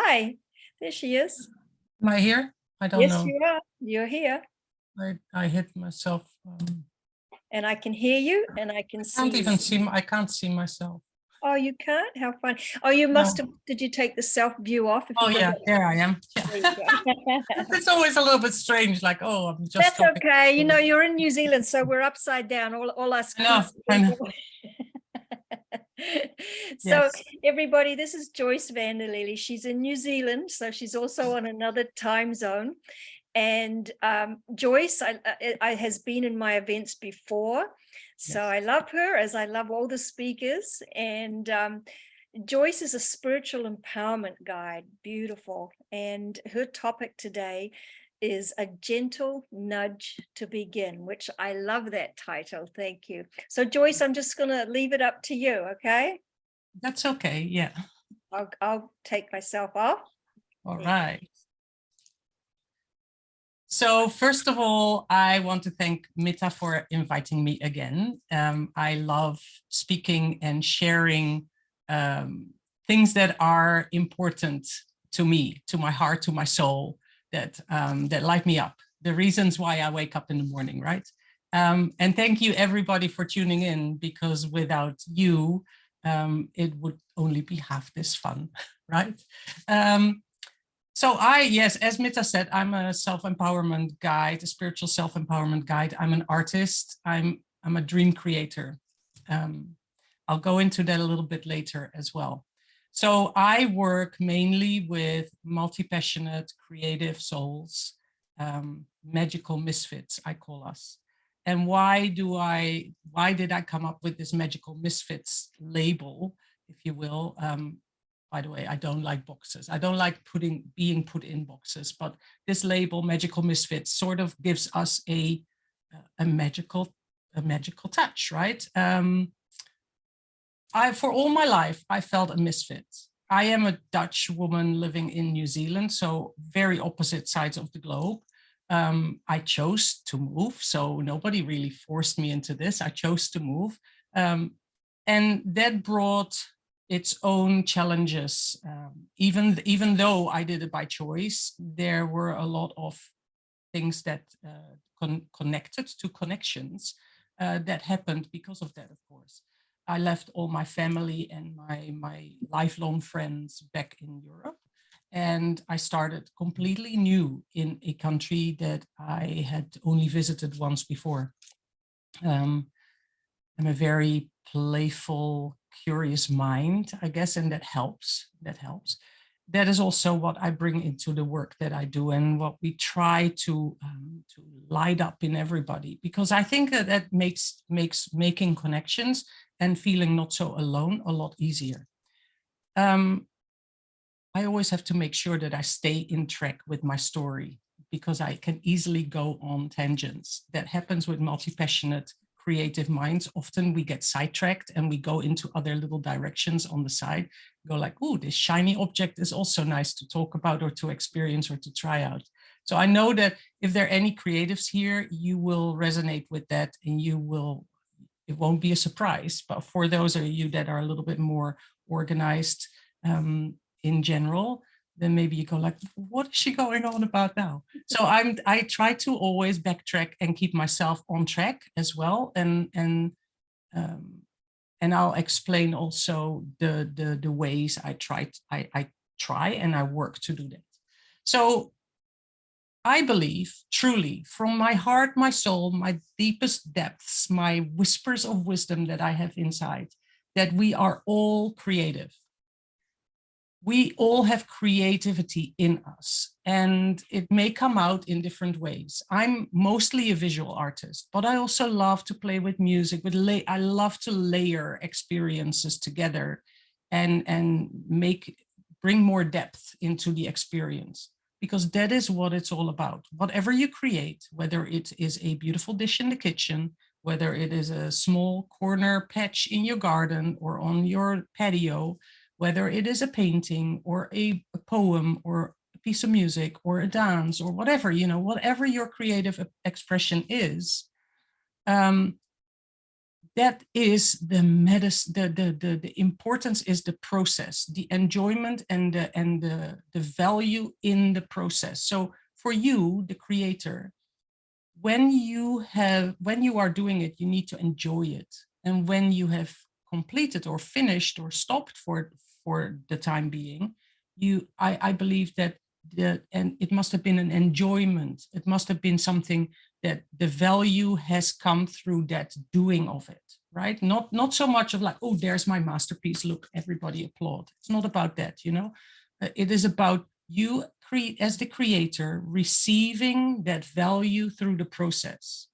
Hi, there she is. Am I here? I don't Yes, know. you are. You're here. I hit myself. And I can hear you and I can I see can't you. even see. I can't see myself. Oh, you can't? How fun. Oh, you No. must have, did you take the self view off? If Oh you go yeah, back? there I am. There Yeah. you go. It's always a little bit strange. Like, oh, I'm just That's talking. okay. You know, you're in New Zealand, so we're upside down, all us I know. kids. I know. So Yes. everybody, this is Joyce van der Lely. She's in New Zealand, so she's also on another time zone. And Joyce has been in my events before, so Yes. I love her as I love all the speakers. And Joyce is a spiritual empowerment guide, beautiful. And her topic today is a gentle nudge to begin, which I love that title. Thank you. So Joyce, I'm just going to leave it up to you. Okay. That's okay. Yeah. I'll take myself off. All right. So first of all, I want to thank Mitta for inviting me again. I love speaking and sharing things that are important to me, to my heart, to my soul, that light me up. The reasons why I wake up in the morning, right? And thank you everybody for tuning in, because without you, it would only be half this fun, right? So yes, as Mitta said, I'm a self-empowerment guide, a spiritual self-empowerment guide. I'm an artist. I'm a dream creator. I'll go into that a little bit later as well. So I work mainly with multi-passionate, creative souls, magical misfits, I call us. And why did I come up with this magical misfits label, if you will? By the way, I don't like boxes. I don't like being put in boxes, but this label, Magical Misfits, sort of gives us a magical touch, right? For all my life, I felt a misfit. I am a Dutch woman living in New Zealand, so very opposite sides of the globe. I chose to move, so nobody really forced me into this. I chose to move, and that brought its own challenges. Even though I did it by choice, there were a lot of things that connected to connections that happened because of that, of course. I left all my family and my lifelong friends back in Europe, and I started completely new in a country that I had only visited once before. I'm a very playful, curious mind, I guess, and that helps. That is also what I bring into the work that I do, and what we try to light up in everybody, because I think that makes making connections and feeling not so alone a lot easier. I always have to make sure that I stay in track with my story, because I can easily go on tangents. That happens with multi-passionate creative minds. Often we get sidetracked and we go into other little directions on the side, go like, oh, this shiny object is also nice to talk about or to experience or to try out. So I know that if there are any creatives here, you will resonate with that, and it won't be a surprise. But for those of you that are a little bit more organized in general, then maybe you go like, what is she going on about now? So I try to always backtrack and keep myself on track as well. And I'll explain also the ways I try and I work to do that. So I believe truly, from my heart, my soul, my deepest depths, my whispers of wisdom that I have inside, that we are all creative. We all have creativity in us, and it may come out in different ways. I'm mostly a visual artist, but I also love to play with music. I love to layer experiences together and bring more depth into the experience, because that is what it's all about. Whatever you create, whether it is a beautiful dish in the kitchen, whether it is a small corner patch in your garden or on your patio, whether it is a painting or a poem or a piece of music or a dance or whatever, whatever your creative expression is, that is the medicine. The importance is the process, the enjoyment, and the value in the process. So for you, the creator, when you are doing it, you need to enjoy it. And when you have completed or finished or stopped for the time being, I believe that and it must have been an enjoyment. It must have been something that the value has come through that doing of it, right? Not so much of like, oh, there's my masterpiece, look, everybody applaud. It's not about that, you know. It is about you as the creator receiving that value through the process.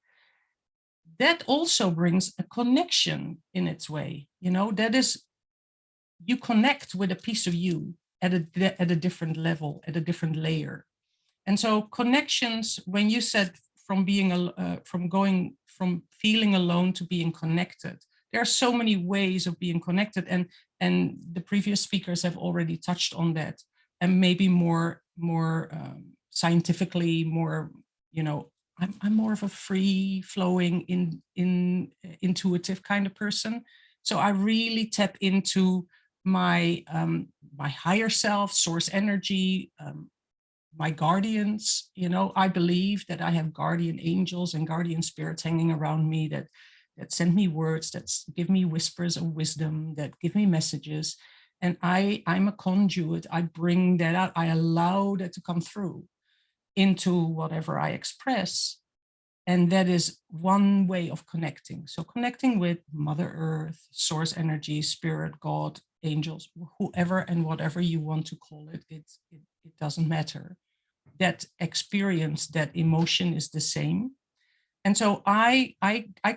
That also brings a connection in its way, you know. That is, you connect with a piece of you at a different level, at a different layer. And so connections, when you said from being from feeling alone to being connected, there are so many ways of being connected, and the previous speakers have already touched on that, and maybe more scientifically, more, you know, I'm more of a free flowing intuitive kind of person. So I really tap into my my higher self, source energy, my guardians. You know, I believe that I have guardian angels and guardian spirits hanging around me that send me words, that give me whispers of wisdom, that give me messages. And I'm a conduit. I bring that out. I allow that to come through into whatever I express. And that is one way of connecting. So connecting with Mother Earth, source energy, spirit, God, angels, whoever and whatever you want to call it, it doesn't matter. That experience, that emotion is the same. And so I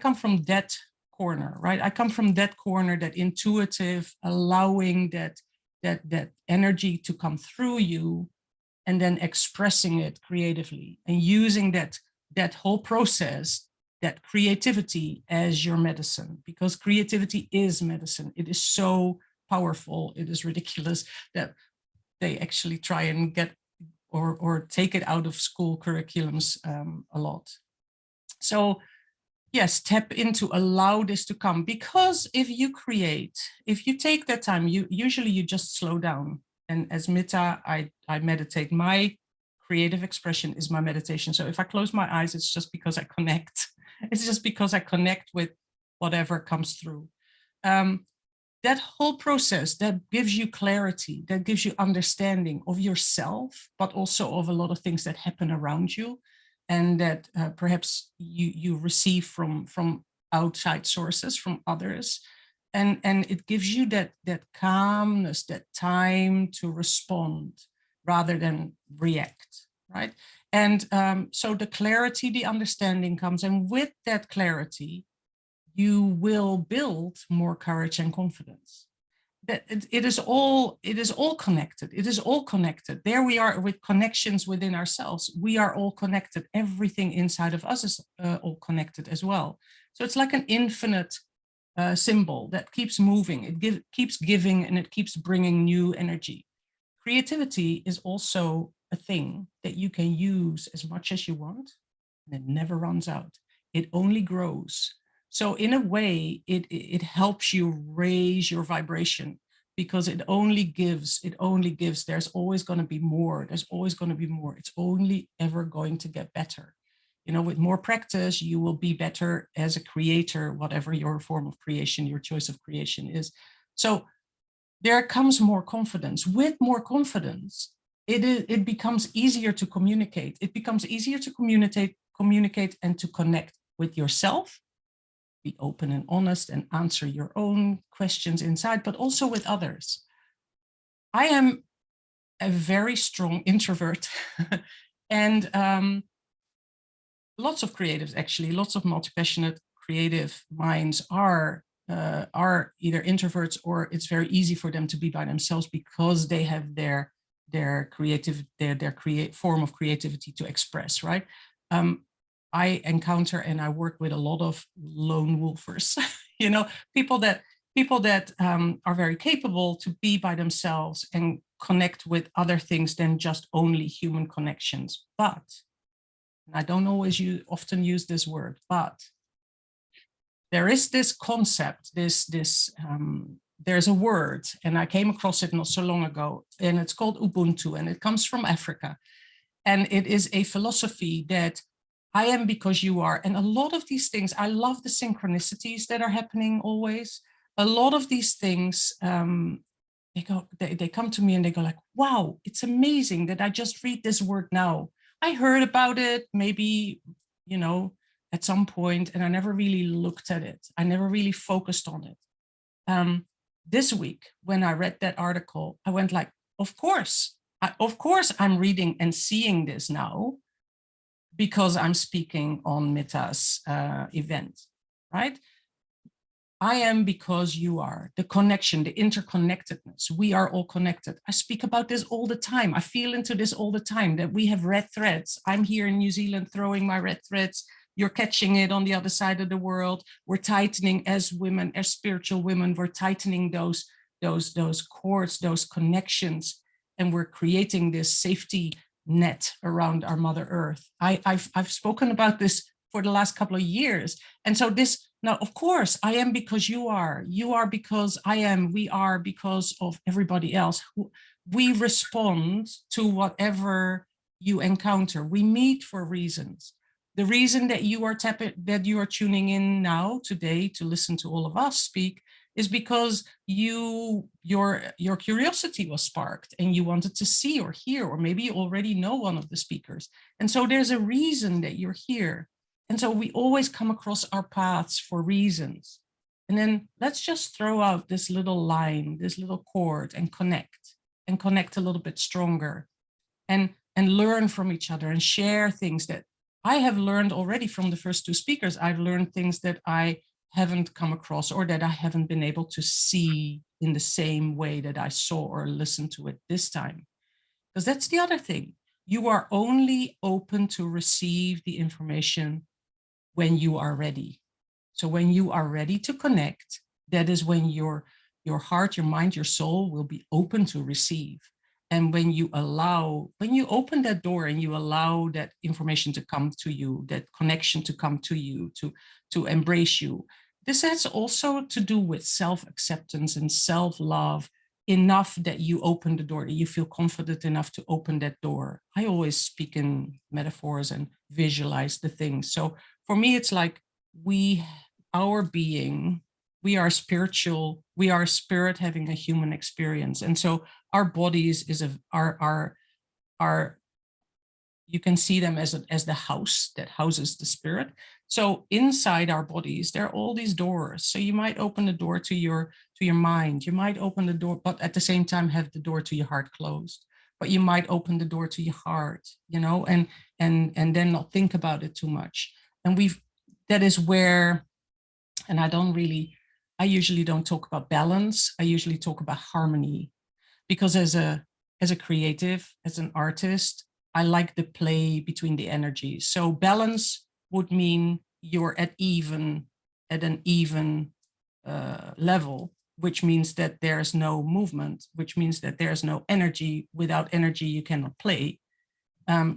come from that corner, right? I come from that corner, that intuitive, allowing that energy to come through you, and then expressing it creatively and using that whole process, that creativity as your medicine, because creativity is medicine. It is so powerful. It is ridiculous that they actually try and get or take it out of school curriculums a lot. So yes, tap into, allow this to come, because if you create, if you take that time, you just slow down. And as Mitta, I meditate. My creative expression is my meditation. So if I close my eyes, it's just because I connect. It's just because I connect with whatever comes through. That whole process, that gives you clarity, that gives you understanding of yourself, but also of a lot of things that happen around you, and that perhaps you receive from outside sources, from others. And it gives you that calmness, that time to respond rather than react, right? And so the clarity, the understanding comes, and with that clarity, you will build more courage and confidence. That it is all connected. It is all connected. There we are with connections within ourselves. We are all connected. Everything inside of us is all connected as well. So it's like an infinite symbol that keeps moving. It keeps giving, and it keeps bringing new energy. Creativity is also a thing that you can use as much as you want, and it never runs out. It only grows. So in a way, it helps you raise your vibration, because it only gives, there's always going to be more. There's always going to be more. It's only ever going to get better. You know, with more practice, you will be better as a creator, whatever your form of creation, your choice of creation is. So there comes more confidence. With more confidence, it becomes easier to communicate. It becomes easier to communicate and to connect with yourself, be open and honest, and answer your own questions inside, but also with others. I am a very strong introvert and lots of creatives, actually, lots of multi-passionate creative minds are either introverts, or it's very easy for them to be by themselves because they have their form of creativity to express, right? I encounter and I work with a lot of lone wolfers, you know, people that are very capable to be by themselves and connect with other things than just only human connections. But, and I don't always often use this word, but there is this concept, there's a word, and I came across it not so long ago, and it's called Ubuntu, and it comes from Africa. And it is a philosophy that I am because you are. And a lot of these things, I love the synchronicities that are happening always. A lot of these things, they come to me and they go like, wow, it's amazing that I just read this word now. I heard about it maybe, at some point, and I never really looked at it. I never really focused on it. This week, when I read that article, I went like, of course I'm reading and seeing this now because I'm speaking on Mitta's event, right? I am because you are, the connection, the interconnectedness. We are all connected. I speak about this all the time. I feel into this all the time, that we have red threads. I'm here in New Zealand throwing my red threads. You're catching it on the other side of the world. We're tightening as women, as spiritual women, we're tightening those cords, those connections, and we're creating this safety net around our Mother Earth. I've spoken about this for the last couple of years. And so this, now, of course, I am because you are because I am, we are because of everybody else. We respond to whatever you encounter. We meet for reasons. The reason that you are tuning in now today to listen to all of us speak is because your curiosity was sparked and you wanted to see or hear, or maybe you already know one of the speakers. And so there's a reason that you're here. And so we always come across our paths for reasons. And then let's just throw out this little line, this little cord, and connect a little bit stronger, and learn from each other and share things that I have learned already from the first two speakers. I've learned things that I haven't come across or that I haven't been able to see in the same way that I saw or listened to it this time. Because that's the other thing. You are only open to receive the information when you are ready. So when you are ready to connect, that is when your heart, your mind, your soul will be open to receive. And when you open that door and you allow that information to come to you, that connection to come to you, to embrace you, this has also to do with self-acceptance and self-love, enough that you open the door, that you feel confident enough to open that door. I always speak in metaphors and visualize the things. So for me, it's like our being, we are spiritual, we are a spirit having a human experience. And so our bodies are you can see them as the house that houses the spirit. So inside our bodies, there are all these doors. So you might open the door to your mind. You might open the door, but at the same time have the door to your heart closed. But you might open the door to your heart, and then not think about it too much. And that is where, and I usually don't talk about balance. I usually talk about harmony, because as a creative, as an artist, I like the play between the energies. So balance would mean you're at an even level, which means that there's no movement, which means that there's no energy. Without energy, you cannot play.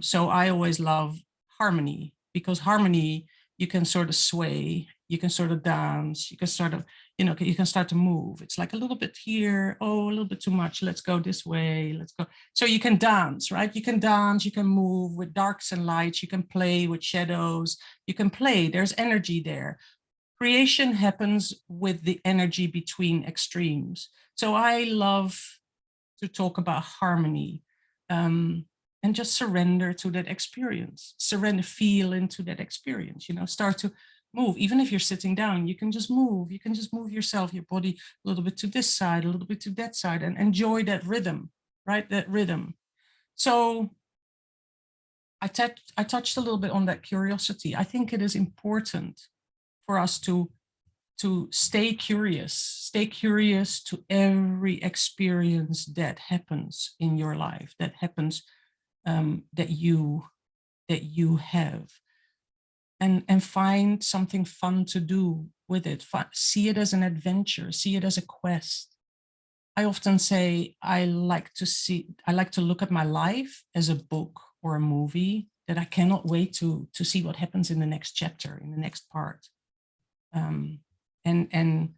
So I always love harmony, because harmony, you can sort of sway, you can sort of dance, you can sort of, you can start to move. It's like a little bit here, oh, a little bit too much, let's go this way, let's go. So you can dance, right? You can dance, you can move with darks and lights, you can play with shadows, you can play, there's energy there. Creation happens with the energy between extremes. So I love to talk about harmony, and just surrender to that experience, feel into that experience, start to move. Even if you're sitting down, you can just move. You can just move yourself, your body a little bit to this side, a little bit to that side, and enjoy that rhythm, right? That rhythm. So I touched a little bit on that curiosity. I think it is important for us to stay curious to every experience that happens in your life, that happens, that you have. And find something fun to do with it. See it as an adventure, see it as a quest. I often say I like to look at my life as a book or a movie that I cannot wait to see what happens in the next chapter, in the next part. And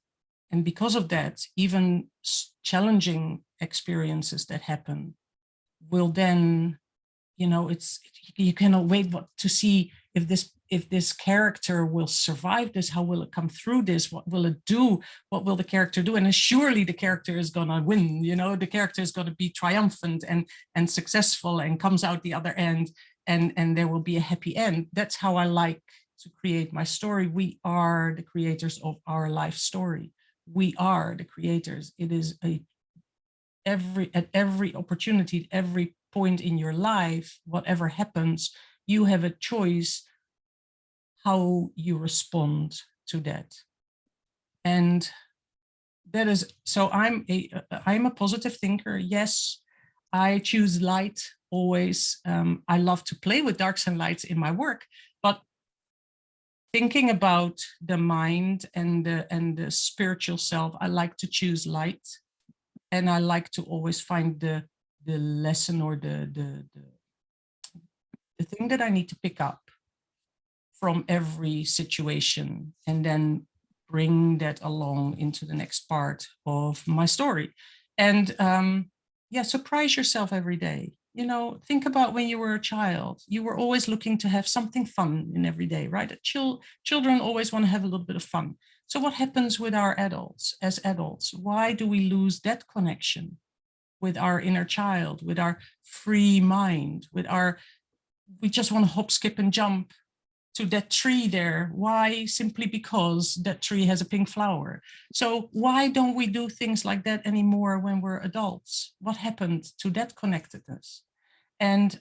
because of that, even challenging experiences that happen will then, you know, you cannot wait to see if this character will survive this. How will it come through this? What will it do? What will the character do? And surely the character is gonna win. You know, the character is gonna be triumphant and successful and comes out the other end, and there will be a happy end. That's how I like to create my story. We are the creators of our life story. We are the creators. It is at every opportunity, at every point in your life, whatever happens, you have a choice how you respond to that. And that is, so I'm a positive thinker. Yes, I choose light always. I love to play with darks and lights in my work, but thinking about the mind and the spiritual self, I like to choose light, and I like to always find the lesson or the thing that I need to pick up from every situation, and then bring that along into the next part of my story. And yeah, surprise yourself every day. You know, think about when you were a child, you were always looking to have something fun in every day, right? Children always want to have a little bit of fun. So what happens with our adults, as adults? Why do we lose that connection with our inner child, with our free mind, we just want to hop, skip, and jump to that tree there. Why? Simply because that tree has a pink flower. So why don't we do things like that anymore when we're adults? What happened to that connectedness? And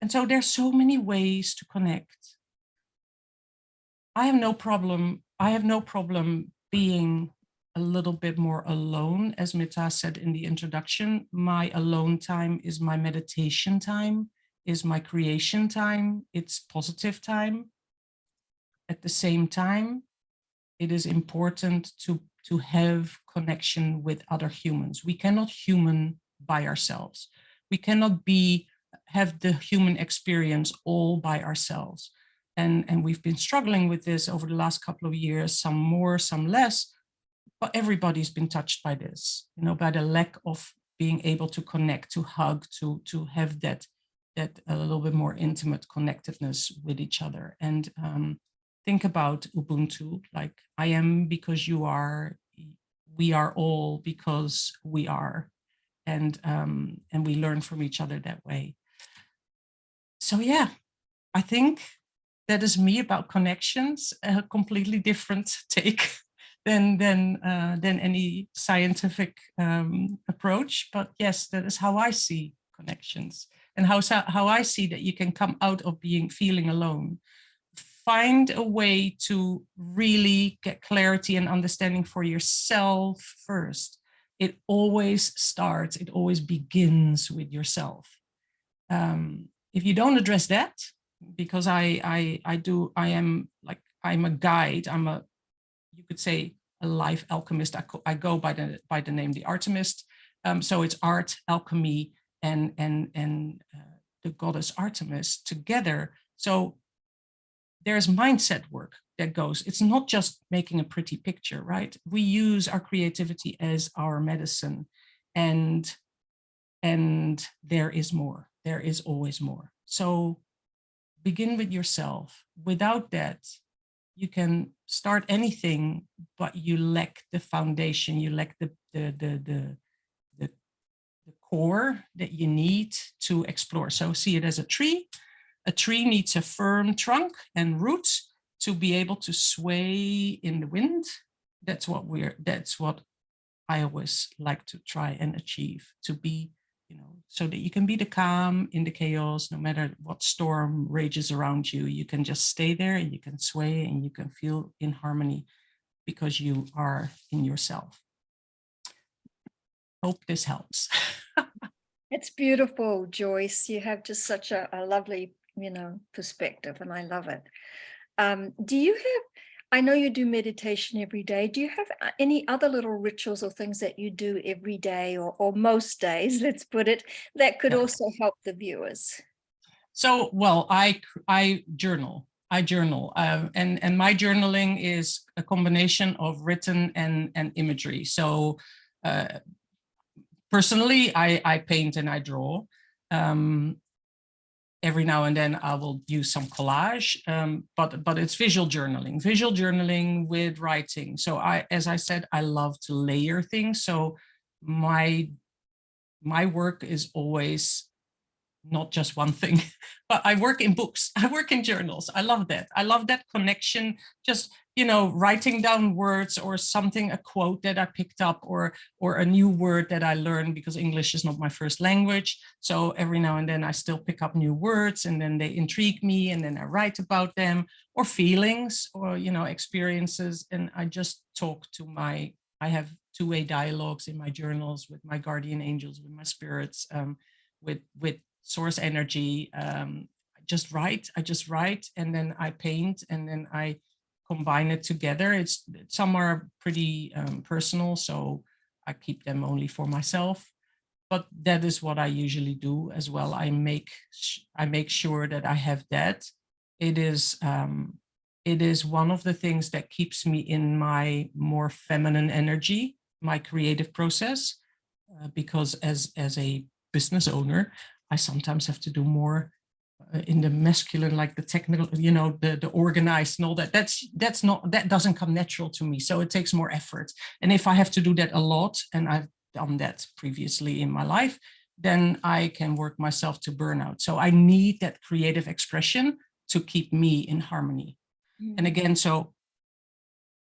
so there's so many ways to connect. I have no problem being a little bit more alone. As Mitta said in the introduction, my alone time is my meditation time, is my creation time, it's positive time. At the same time, it is important to have connection with other humans. We cannot human by ourselves. We cannot have the human experience all by ourselves. And we've been struggling with this over the last couple of years, some more, some less, but everybody's been touched by this, you know, by the lack of being able to connect, to hug, to have that a little bit more intimate connectedness with each other. And think about Ubuntu, like I am because you are, we are all because we are, and we learn from each other that way. So yeah, I think that is me about connections, a completely different take than any scientific approach. But yes, that is how I see connections, and how I see that you can come out of feeling alone. Find a way to really get clarity and understanding for yourself first. It always starts, it always begins with yourself. If you don't address that, because I'm a guide, you could say a life alchemist. I go by the name the Artemist. So it's art, alchemy, and the goddess Artemis together. So there's mindset work that goes. It's not just making a pretty picture, right? We use our creativity as our medicine, and there is more. There is always more. So begin with yourself. Without that, you can start anything, but you lack the foundation. You lack the core that you need to explore. So see it as a tree. A tree needs a firm trunk and roots to be able to sway in the wind. That's what I always like to try and achieve, to be, you know, so that you can be the calm in the chaos. No matter what storm rages around you, you can just stay there and you can sway and you can feel in harmony because you are in yourself. Hope this helps. It's beautiful, Joyce. You have just such a lovely, you know, perspective, and I love it. Do you have, I know you do meditation every day. Do you have any other little rituals or things that you do every day, or most days, let's put it, that could also help the viewers? So, well, I journal. I journal, and my journaling is a combination of written and imagery. So personally, I paint and I draw. Every now and then I will use some collage, but it's visual journaling with writing. So as I said, I love to layer things. So my work is always not just one thing, but I work in books, I work in journals. I love that connection, just, writing down words or something, a quote that I picked up, or a new word that I learned, because English is not my first language. So every now and then I still pick up new words, and then they intrigue me, and then I write about them, or feelings, or, experiences. And I just talk to I have two-way dialogues in my journals with my guardian angels, with my spirits, with source energy. I just write, and then I paint, and then I combine it together. Some are pretty personal, so I keep them only for myself, but that is what I usually do as well. I make sure that I have that. It is one of the things that keeps me in my more feminine energy, my creative process, because as a business owner, I sometimes have to do more in the masculine, like the technical, the organized and all that. That doesn't come natural to me. So it takes more effort. And if I have to do that a lot, and I've done that previously in my life, then I can work myself to burnout. So I need that creative expression to keep me in harmony. And again, so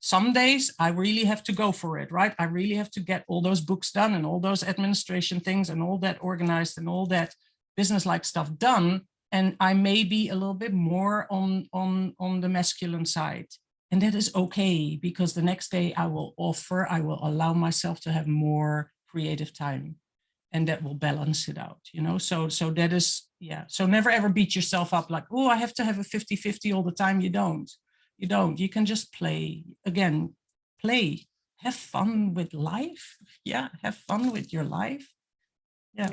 some days I really have to go for it, right? I really have to get all those books done and all those administration things and all that organized and all that business-like stuff done. And I may be a little bit more on the masculine side. And that is okay, because the next day I will allow myself to have more creative time, and that will balance it out, So that is, yeah. So never ever beat yourself up like, oh, I have to have a 50-50 all the time. You don't. You can just play. Again, play. Have fun with life. Yeah, have fun with your life. Yeah.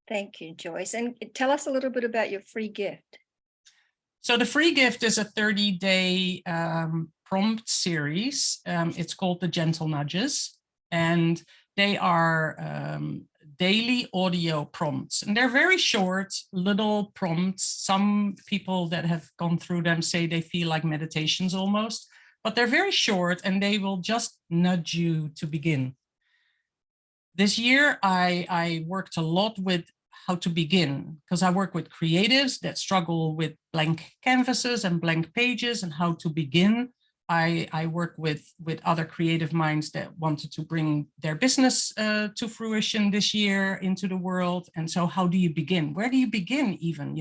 Thank you, Joyce. And tell us a little bit about your free gift. So the free gift is a 30-day prompt series. It's called the Gentle Nudges, and they are daily audio prompts, and they're very short little prompts. Some people that have gone through them say they feel like meditations almost, but they're very short, and they will just nudge you to begin. This year, I worked a lot with how to begin, because I work with creatives that struggle with blank canvases and blank pages, and how to begin. I work with other creative minds that wanted to bring their business to fruition this year into the world. And so how do you begin? Where do you begin even,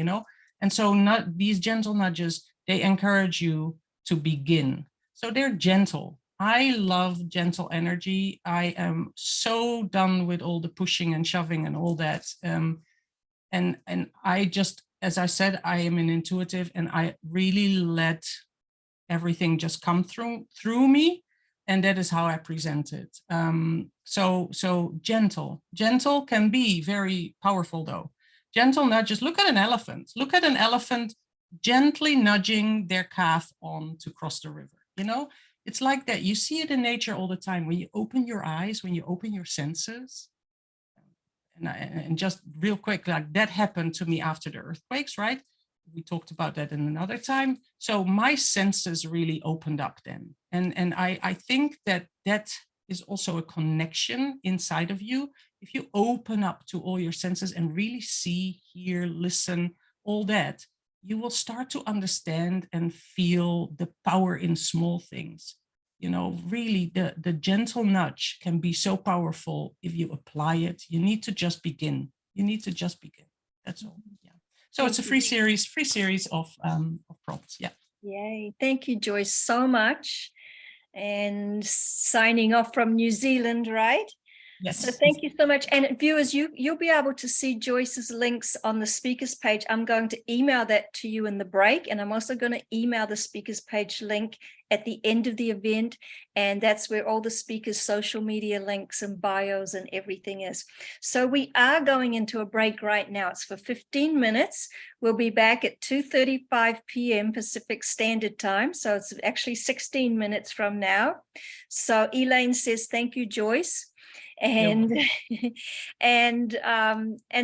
And so these gentle nudges, they encourage you to begin. So they're gentle. I love gentle energy. I am so done with all the pushing and shoving and all that. And I just, as I said, I am an intuitive, and I really let everything just come through me, and that is how I present it. So gentle can be very powerful though. Gentle nudges. Look at an elephant gently nudging their calf on to cross the river. It's like that. You see it in nature all the time. When you open your eyes, when you open your senses, and just real quick, like that happened to me after the earthquakes, right? We talked about that in another time. So my senses really opened up then. And I think that is also a connection inside of you. If you open up to all your senses and really see, hear, listen, all that, you will start to understand and feel the power in small things. Really the gentle nudge can be so powerful if you apply it. You need to just begin. That's all. Yeah. So it's a free series of prompts. Yeah. Yay. Thank you, Joyce, so much. And signing off from New Zealand, right? Yes. So thank you so much. And viewers, you'll be able to see Joyce's links on the speakers page. I'm going to email that to you in the break. And I'm also going to email the speakers page link at the end of the event. And that's where all the speakers' social media links and bios and everything is. So we are going into a break right now. It's for 15 minutes. We'll be back at 2:35 p.m. Pacific Standard Time. So it's actually 16 minutes from now. So Elaine says, thank you, Joyce. And and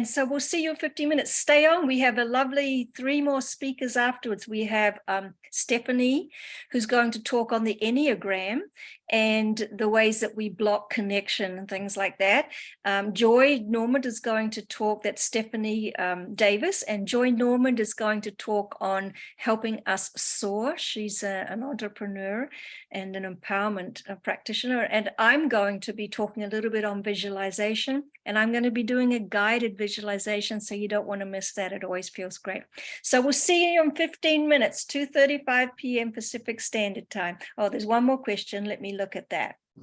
so we'll see you in 15 minutes. Stay on. We have a lovely 3 more speakers afterwards. We have Stephanie, who's going to talk on the Enneagram and the ways that we block connection and things like that. Joy Normand is going to talk, that's Stephanie Davis, and Joy Normand is going to talk on helping us soar. She's an entrepreneur and an empowerment practitioner. And I'm going to be talking a little bit on visualization, and I'm going to be doing a guided visualization, so you don't want to miss that. It always feels great. So we'll see you in 15 minutes, 2:35 p.m. Pacific Standard Time. Oh, there's one more question. Let me look at that.